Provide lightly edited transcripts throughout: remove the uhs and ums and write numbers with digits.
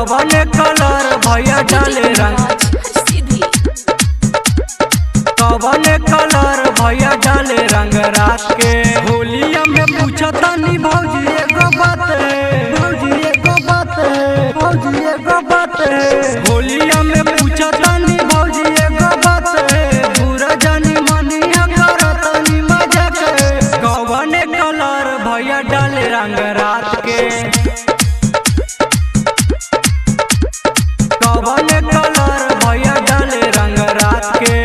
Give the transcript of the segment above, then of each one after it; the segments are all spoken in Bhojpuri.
कवन कलर भैया डाले रंग, कवन कलर भैया डाले रंग रात के। होलिया में पूछा तानी भौजी एगो बात, भौजी एगो बात, भौजी एगो बात। होलिया में पूछा तानी भौजी एगो बात, बुरा जानी मनिया करतानी मजा के। कवन कलर भैया डाले रंग रात के, कवन कलर भैया डाले रंग रात के।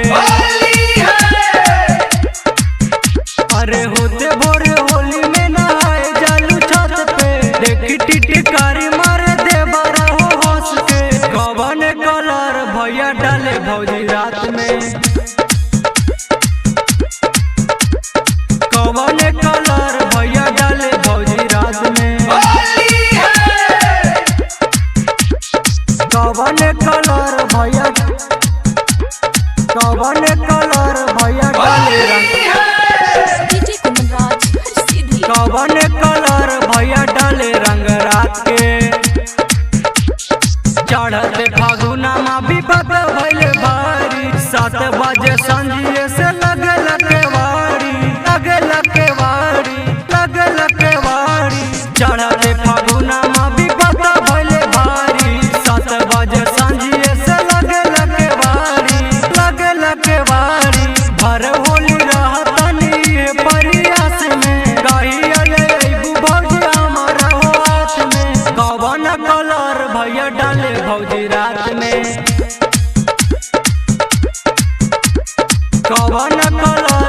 अरे होते भोरे होली में नहाए जालू छत पे, देखी टिटकारी मारे दे बड़ा हो हंस के। कवन कलर भैया डाले भौजी रात में, कवन कलर भैया डाले भौजी रात में। कवन कलर भैया, कवन कलर भैया डाले रंग, कवन कलर भैया डाले रंग रात के। चढ़ते फागुना मा विपत भइले भारी, 7 बजे संझिए से लगल केवाड़ी, लगल केवाड़ी, लगल केवाड़ी। चढ़ते फागुना मा विपत भइले भारी, 7 बजे संझिए से लगल केवाड़ी, लगल केवाड़ी। भर होली रहतनी परियास में, गाहियले अइबू भौजी हमारा हो हाथ में। कवन कलर भैया डाले भौजी रात में, कवन कलर